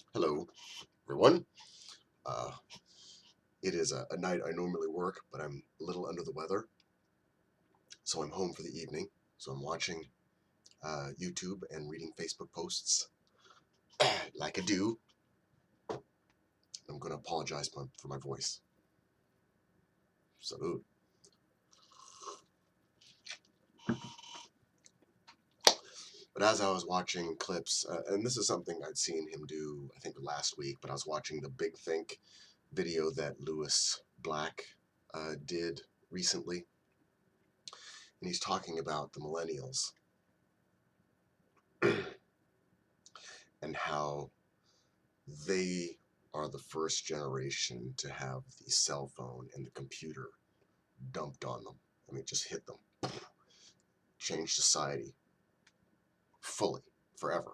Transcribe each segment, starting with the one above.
Hello, everyone. Uh, it is a night I normally work, but I'm a little under the weather, so I'm home for the evening. So I'm watching YouTube and reading Facebook posts like I do. I'm going to apologize for my voice. Salute. But as I was watching clips, and this is something I'd seen him do, I think last week, but I was watching the Big Think video that Lewis Black did recently, and he's talking about the millennials and how they are the first generation to have the cell phone and the computer dumped on them. I mean, just hit them. Change society fully, forever.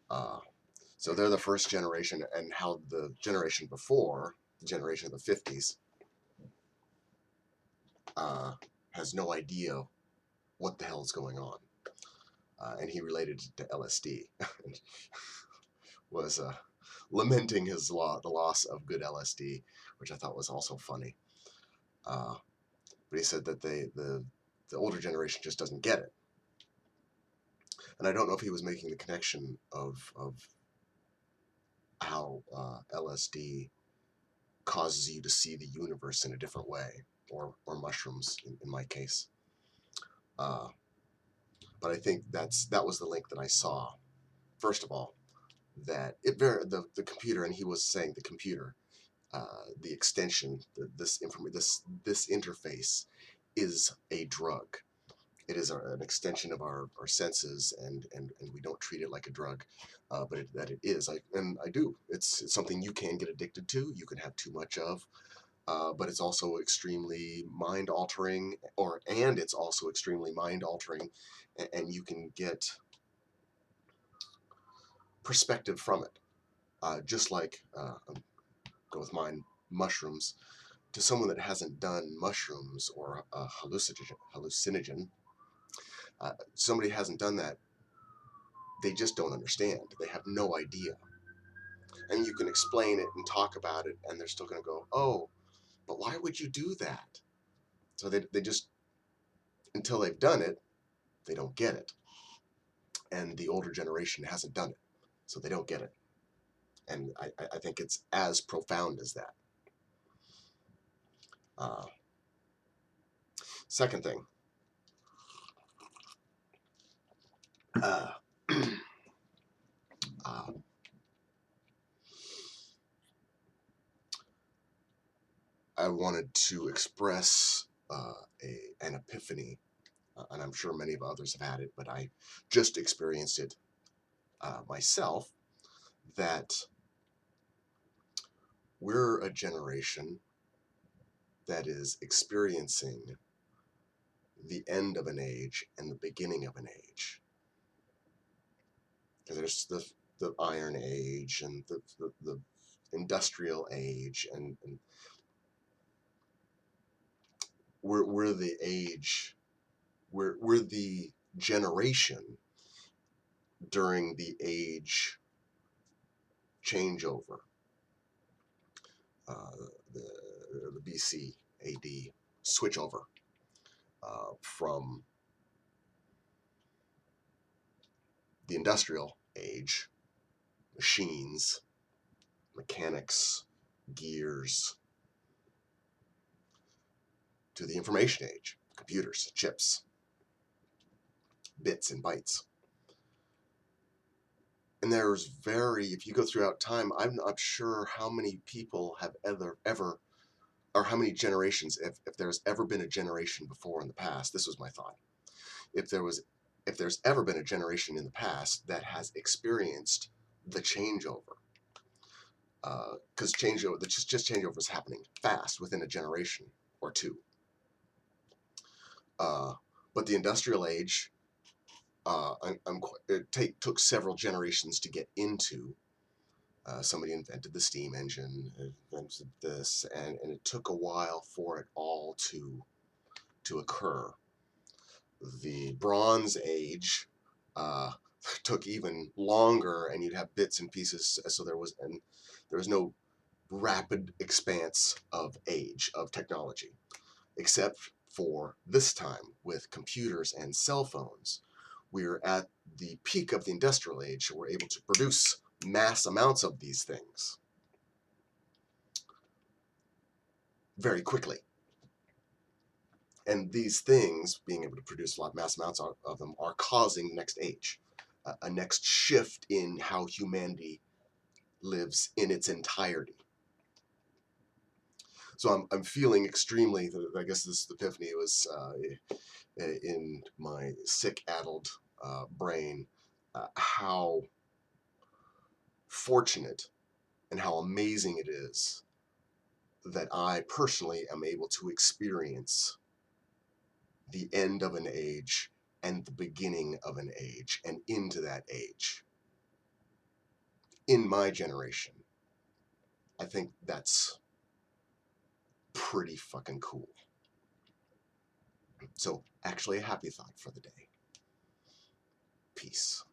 Uh, so they're the first generation, and how the generation before, the generation of the 50s, has no idea what the hell is going on. And he related it to LSD. was lamenting the loss of good LSD, which I thought was also funny. But he said that the older generation just doesn't get it. And I don't know if he was making the connection of how LSD causes you to see the universe in a different way, or mushrooms in my case. But I think that was the link that I saw. First of all, that the computer, and he was saying the computer, the extension, this interface is a drug. It is an extension of our senses, and we don't treat it like a drug, but that it is. I do. It's something you can get addicted to. You can have too much of, but it's also extremely mind altering, and it's also extremely mind altering, and you can get perspective from it. Just like go with mine, mushrooms. To someone that hasn't done mushrooms or a hallucinogen, somebody hasn't done that, they just don't understand. They have no idea. And you can explain it and talk about it, and they're still going to go, oh, but why would you do that? So they just, until they've done it, they don't get it. And the older generation hasn't done it, so they don't get it. And I think it's as profound as that. Uh, Second thing, uh, uh, I wanted to express an epiphany, and I'm sure many of others have had it, but I just experienced it myself, that we're a generation that is experiencing the end of an age and the beginning of an age. There's the Iron Age and the Industrial Age, and we're the age, we're the generation during the age changeover, uh, the BC AD switchover from the industrial age, machines, mechanics, gears, to the information age, computers, chips, bits and bytes. And if you go throughout time, I'm not sure how many people have ever, or how many generations, if there's ever been a generation before in the past, this was my thought. If there's ever been a generation in the past that has experienced the changeover, because changeover is happening fast within a generation or two. But the industrial age, it took several generations to get into. Somebody invented the steam engine, invented this, and it took a while for it all to occur. The Bronze Age, took even longer, and you'd have bits and pieces. So there was no rapid expanse of age of technology, except for this time with computers and cell phones. We're at the peak of the industrial age. We're able to produce mass amounts of these things very quickly. And these things, being able to produce a lot of mass amounts of them, are causing the next age, a next shift in how humanity lives in its entirety. So I'm feeling extremely, I guess this epiphany was in my sick, addled brain, how fortunate and how amazing it is that I personally am able to experience the end of an age and the beginning of an age and into that age in my generation. I think that's pretty fucking cool. So, actually, a happy thought for the day. Peace.